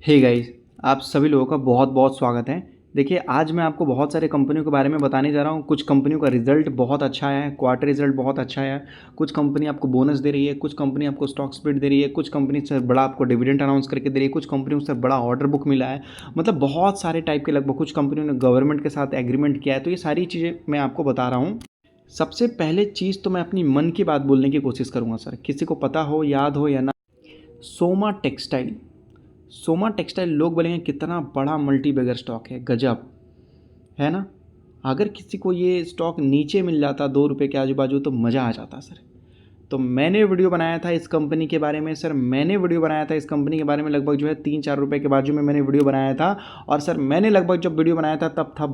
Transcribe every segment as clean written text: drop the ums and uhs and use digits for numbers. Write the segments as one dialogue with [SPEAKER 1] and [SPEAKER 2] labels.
[SPEAKER 1] Hey guys, आप सभी लोगों का बहुत बहुत स्वागत है। देखिए, आज मैं आपको बहुत सारे कंपनियों के बारे में बताने जा रहा हूँ। कुछ कंपनियों का रिजल्ट बहुत अच्छा है, क्वार्टर रिजल्ट बहुत अच्छा है। कुछ कंपनी आपको बोनस दे रही है, कुछ कंपनी आपको स्टॉक स्प्लिट दे रही है, कुछ कंपनी से बड़ा आपको डिविडेंड अनाउंस करके दे रही है, कुछ कंपनियों से बड़ा ऑर्डर बुक मिला है। मतलब बहुत सारे टाइप के, लगभग कुछ कंपनियों ने गवर्नमेंट के साथ एग्रीमेंट किया है। तो ये सारी चीज़ें मैं आपको बता रहा हूँ। सबसे पहले चीज़ तो मैं अपनी मन की बात बोलने की कोशिश करूँगा सर, किसी को पता हो, याद हो या ना। सोमा टेक्सटाइल, सोमा टेक्सटाइल लोग बोलेंगे कितना बड़ा मल्टी बैगर स्टॉक है, गजब है ना। अगर किसी को ये स्टॉक नीचे मिल जाता 2 रुपये के आजू बाजू तो मज़ा आ जाता सर। तो मैंने वीडियो बनाया था इस कंपनी के बारे में सर, मैंने वीडियो बनाया था इस कंपनी के बारे में लगभग जो है 3-4 रुपये के बाजू में मैंने वीडियो बनाया था। और सर मैंने लगभग जब वीडियो बनाया था तब था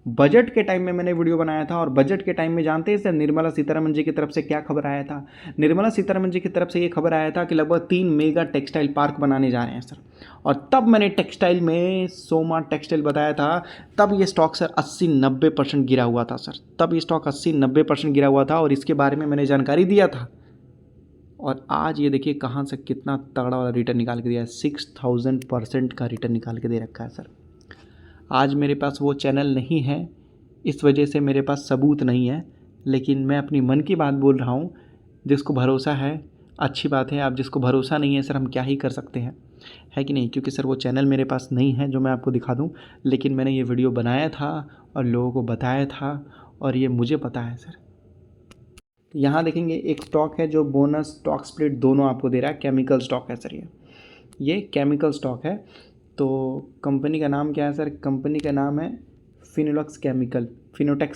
[SPEAKER 1] बजट के टाइम में मैंने वीडियो बनाया था। और बजट के टाइम में जानते हैं सर निर्मला सीतारमण जी की तरफ से क्या खबर आया था? निर्मला सीतारमण जी की तरफ से ये खबर आया था कि लगभग 3 मेगा टेक्सटाइल पार्क बनाने जा रहे हैं सर। और तब मैंने टेक्सटाइल में सोमा टेक्सटाइल बताया था। तब ये स्टॉक सर 80-90% गिरा हुआ था सर। तब ये स्टॉक 80-90% गिरा हुआ था और इसके बारे में मैंने जानकारी दिया था। और आज ये देखिए कहाँ से कितना तगड़ा वाला रिटर्न निकाल के दिया है। 6000% का रिटर्न निकाल के दे रखा है सर। आज मेरे पास वो चैनल नहीं है, इस वजह से मेरे पास सबूत नहीं है, लेकिन मैं अपनी मन की बात बोल रहा हूँ। जिसको भरोसा है अच्छी बात है, आप जिसको भरोसा नहीं है सर हम क्या ही कर सकते हैं, है कि नहीं। क्योंकि सर वो चैनल मेरे पास नहीं है जो मैं आपको दिखा दूँ, लेकिन मैंने ये वीडियो बनाया था और लोगों को बताया था और ये मुझे पता है सर। यहाँ देखेंगे एक स्टॉक है जो बोनस स्टॉक स्प्लिट दोनों आपको दे रहा है। केमिकल स्टॉक है सर, ये केमिकल स्टॉक है। तो कंपनी का नाम क्या है सर? कंपनी का नाम है फिनोटेक्स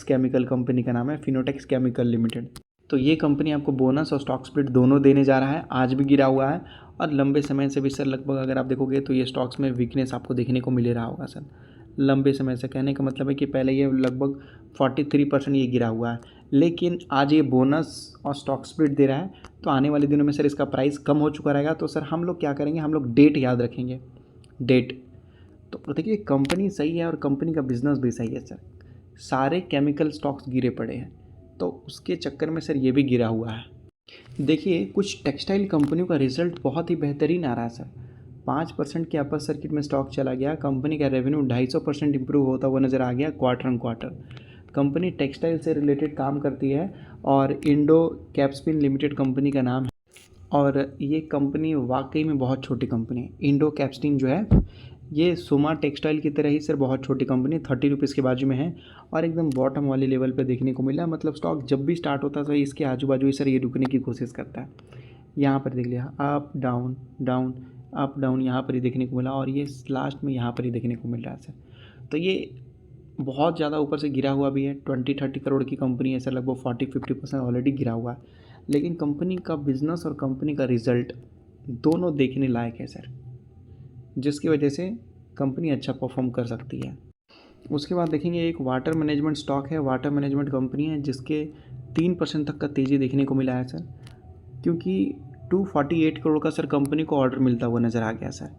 [SPEAKER 1] केमिकल कंपनी का नाम है, फिनोटेक्स केमिकल लिमिटेड। तो ये कंपनी आपको बोनस और स्टॉक स्प्लिट दोनों देने जा रहा है। आज भी गिरा हुआ है और लंबे समय से भी सर, लगभग अगर आप देखोगे तो ये स्टॉक्स में वीकनेस आपको देखने को मिल रहा होगा सर। लंबे समय से कहने का मतलब है कि पहले ये लगभग 43% ये गिरा हुआ है, लेकिन आज ये बोनस और स्टॉक स्प्लिट दे रहा है। तो आने वाले दिनों में सर इसका प्राइस कम हो चुका रहेगा। तो सर हम लोग क्या करेंगे, हम लोग डेट याद रखेंगे, डेट। तो देखिए कंपनी सही है और कंपनी का बिजनेस भी सही है सर। सारे केमिकल स्टॉक्स गिरे पड़े हैं, तो उसके चक्कर में सर ये भी गिरा हुआ है। देखिए कुछ टेक्सटाइल कंपनियों का रिजल्ट बहुत ही बेहतरीन आ रहा है सर। 5% के अपर सर्किट में स्टॉक चला गया। कंपनी का रेवेन्यू 250% इंप्रूव होता हुआ नज़र आ गया quarter on quarter. Company textile से रिलेटेड काम करती है और इंडो कैप्सपिन लिमिटेड कंपनी का नाम है। और ये कंपनी वाकई में बहुत छोटी कंपनी है। इंडो कैप्सपिन जो है ये सोमा टेक्सटाइल की तरह ही सर बहुत छोटी कंपनी, 30 रुपीज़ के बाजू में है और एकदम बॉटम वाले लेवल पे देखने को मिला। मतलब स्टॉक जब भी स्टार्ट होता है इसके आजू बाजू ही सर ये रुकने की कोशिश करता है। यहाँ पर देख लिया up down down up down, यहाँ पर ही देखने को मिला और ये लास्ट में यहाँ पर ही देखने को मिल रहा है सर। तो ये बहुत ज़्यादा ऊपर से गिरा हुआ भी है। 20-30 करोड़ की कंपनी है सर, लगभग 40-50% ऑलरेडी गिरा हुआ है। लेकिन कंपनी का बिजनेस और कंपनी का रिजल्ट दोनों देखने लायक है सर, जिसकी वजह से कंपनी अच्छा परफॉर्म कर सकती है। उसके बाद देखेंगे एक वाटर मैनेजमेंट स्टॉक है, वाटर मैनेजमेंट कंपनी है जिसके 3% तक का तेज़ी देखने को मिला है सर। क्योंकि 248 करोड़ का सर कंपनी को ऑर्डर मिलता हुआ नज़र आ गया सर।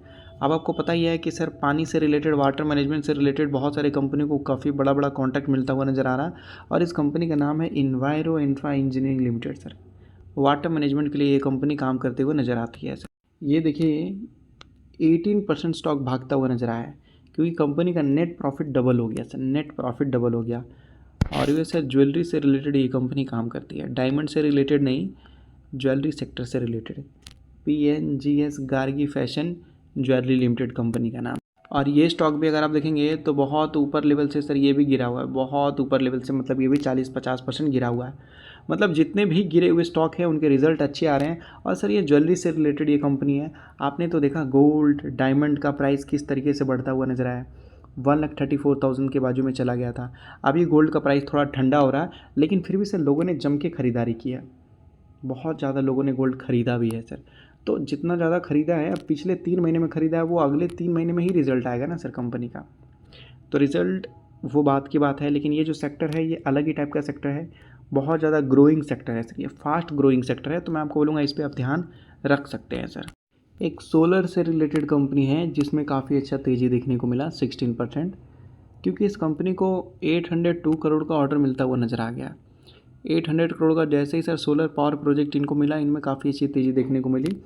[SPEAKER 1] अब आपको पता ही है कि सर पानी से रिलेटेड, वाटर मैनेजमेंट से रिलेटेड बहुत सारे कंपनियों को काफ़ी बड़ा बड़ा कॉन्ट्रैक्ट मिलता हुआ नज़र आ रहा है। और इस कंपनी का नाम है इन्वायरो infra engineering limited sir. Water management के लिए ये कंपनी काम करते हुए नज़र आती है सर। ये देखिए 18% स्टॉक भागता हुआ नज़र आया है, क्योंकि कंपनी का नेट प्रॉफिट डबल हो गया सर, नेट प्रॉफिट डबल हो गया। और ये सर ज्वेलरी से रिलेटेड ये कंपनी काम करती है, डायमंड से रिलेटेड नहीं, ज्वेलरी सेक्टर से related. PNGS Gargi fashion jewellery limited company का नाम। और ये स्टॉक भी अगर आप देखेंगे तो बहुत ऊपर लेवल से सर ये भी गिरा हुआ है, बहुत ऊपर लेवल से। मतलब ये भी 40-50% गिरा हुआ है। मतलब जितने भी गिरे हुए स्टॉक हैं उनके रिजल्ट अच्छे आ रहे हैं। और सर ये ज्वेलरी से रिलेटेड ये कंपनी है। आपने तो देखा गोल्ड डायमंड का प्राइस किस तरीके से बढ़ता हुआ नजर आया। 1,34,000 के बाजू में चला गया था। अभी गोल्ड का प्राइस थोड़ा ठंडा हो रहा है, लेकिन फिर भी सर लोगों ने जम के खरीदारी की है। बहुत ज़्यादा लोगों ने गोल्ड ख़रीदा भी है सर। तो जितना ज़्यादा ख़रीदा है, अब पिछले 3 महीने में ख़रीदा है, वो अगले 3 महीने में ही रिज़ल्ट आएगा ना सर कंपनी का। तो रिज़ल्ट वो बात की बात है, लेकिन ये जो सेक्टर है ये अलग ही टाइप का सेक्टर है। बहुत ज़्यादा ग्रोइंग सेक्टर है सर, ये फास्ट ग्रोइंग सेक्टर है। तो मैं आपको बोलूँगा इस पर आप ध्यान रख सकते हैं सर। एक सोलर से रिलेटेड कंपनी है जिसमें काफ़ी अच्छा तेज़ी देखने को मिला 16%, क्योंकि इस कंपनी को 802 करोड़ का ऑर्डर मिलता हुआ नज़र आ गया। 800 करोड़ का जैसे ही सर सोलर पावर प्रोजेक्ट इनको मिला, इनमें काफ़ी अच्छी तेज़ी देखने को मिली।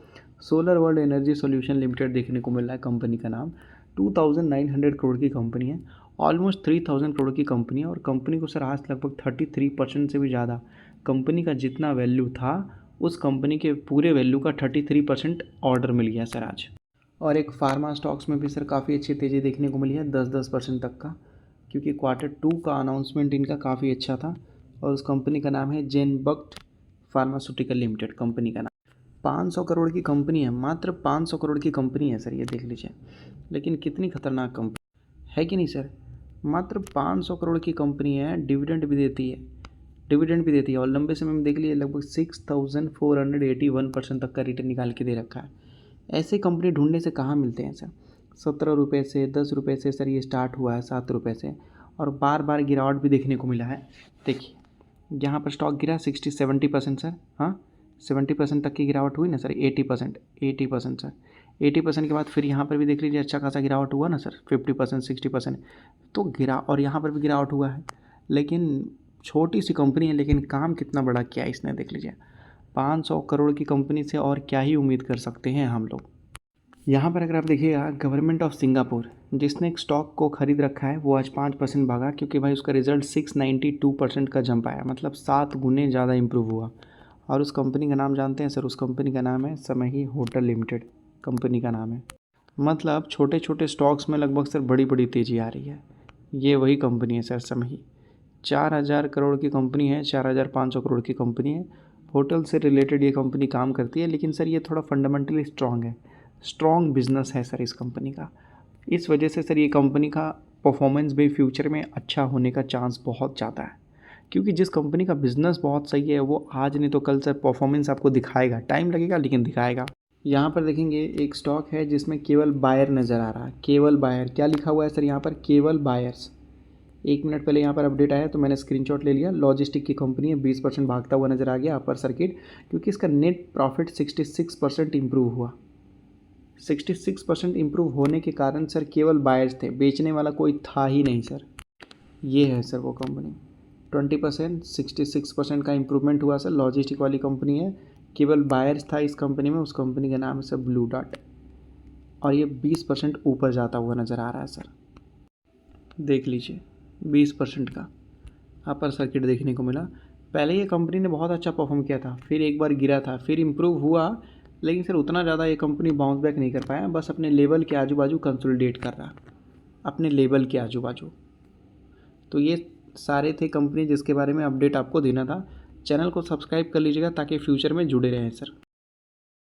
[SPEAKER 1] Solar world energy solution limited देखने को मिल रहा है कंपनी का नाम। 2900 करोड़ की कंपनी है, ऑलमोस्ट 3000 करोड़ की कंपनी है। और कंपनी को सर आज लगभग 33% से भी ज़्यादा कंपनी का जितना वैल्यू था उस कंपनी के पूरे वैल्यू का 33% ऑर्डर मिल गया सर आज। और एक फार्मा स्टॉक्स में भी सर काफ़ी अच्छी तेज़ी देखने को मिली है 10% तक का, क्योंकि Q2 का अनाउंसमेंट इनका काफ़ी अच्छा था। और उस कंपनी का नाम है जेनबक्ट फार्मास्यूटिकल लिमिटेड कंपनी का नाम। 500 करोड़ की कंपनी है, मात्र 500 करोड़ की कंपनी है सर, ये देख लीजिए। लेकिन कितनी खतरनाक कंपनी है कि नहीं सर। मात्र 500 करोड़ की कंपनी है, डिविडेंड भी देती है और लंबे समय में देख लीजिए लगभग 6481% तक का रिटर्न निकाल के दे रखा है। ऐसे कंपनी ढूंढने से कहाँ मिलते हैं सर। 17 रुपये से 10 रुपये से सर ये स्टार्ट हुआ है, 7 रुपये से, और बार बार गिरावट भी देखने को मिला है। देखिए यहाँ पर स्टॉक गिरा 60-70% सर, हाँ 70% तक की गिरावट हुई ना सर, 80% सर, 80% के बाद फिर यहाँ पर भी देख लीजिए अच्छा खासा गिरावट हुआ ना सर, 50% 60% तो गिरा, और यहाँ पर भी गिरावट हुआ है। लेकिन छोटी सी कंपनी है, लेकिन काम कितना बड़ा किया इसने, देख लीजिए। 500 करोड़ की कंपनी से और क्या ही उम्मीद कर सकते हैं हम लोग। यहाँ पर अगर आप देखिएगा, गवर्नमेंट ऑफ सिंगापुर जिसने एक स्टॉक को खरीद रखा है वो आज 5% भागा, क्योंकि भाई उसका रिजल्ट 692% का जंप आया, मतलब 7 गुने ज़्यादा इम्प्रूव हुआ। और उस कंपनी का नाम जानते हैं सर, उस कंपनी का नाम है समही होटल लिमिटेड कंपनी का नाम है। मतलब छोटे छोटे स्टॉक्स में लगभग सर बड़ी बड़ी तेज़ी आ रही है। ये वही कंपनी है सर समही। 4000 करोड़ की कंपनी है, 4500 करोड़ की कंपनी है। होटल से रिलेटेड ये कंपनी काम करती है, लेकिन सर ये थोड़ा फंडामेंटली स्ट्रॉन्ग है, स्ट्रॉन्ग बिजनेस है सर इस कंपनी का। इस वजह से सर ये कंपनी का परफॉर्मेंस भी फ्यूचर में अच्छा होने का चांस बहुत ज़्यादा है, क्योंकि जिस कंपनी का बिज़नेस बहुत सही है वो आज नहीं तो कल सर परफॉर्मेंस आपको दिखाएगा, टाइम लगेगा लेकिन दिखाएगा। यहाँ पर देखेंगे एक स्टॉक है जिसमें केवल बायर नज़र आ रहा है, केवल बायर। क्या लिखा हुआ है सर यहाँ पर, केवल बायर्स। 1 मिनट पहले यहाँ पर अपडेट आया तो मैंने स्क्रीनशॉट ले लिया। लॉजिस्टिक की कंपनी है, 20% भागता हुआ नज़र आ गया अपर सर्किट, क्योंकि इसका नेट प्रॉफिट 66% इम्प्रूव हुआ। 66% इम्प्रूव होने के कारण सर केवल बायर्स थे, बेचने वाला कोई था ही नहीं सर। ये है सर वो कंपनी। 20% 66% का इम्प्रूवमेंट हुआ सर, लॉजिस्टिक वाली कंपनी है, केवल बायर्स था इस कंपनी में। उस कंपनी का नाम है सर ब्लू डॉट, और ये 20% ऊपर जाता हुआ नज़र आ रहा है सर, देख लीजिए 20% का अपर सर्किट देखने को मिला। पहले ये कंपनी ने बहुत अच्छा परफॉर्म किया था, फिर एक बार गिरा था, फिर इम्प्रूव हुआ, लेकिन सर उतना ज़्यादा ये कंपनी बाउंस बैक नहीं कर पाया, बस अपने लेवल के आजू बाजू कंसोलिडेट कर रहा, अपने लेवल के आजू बाजू। तो ये सारे थे कंपनी जिसके बारे में अपडेट आपको देना था। चैनल को सब्सक्राइब कर लीजिएगा ताकि फ्यूचर में जुड़े रहें सर।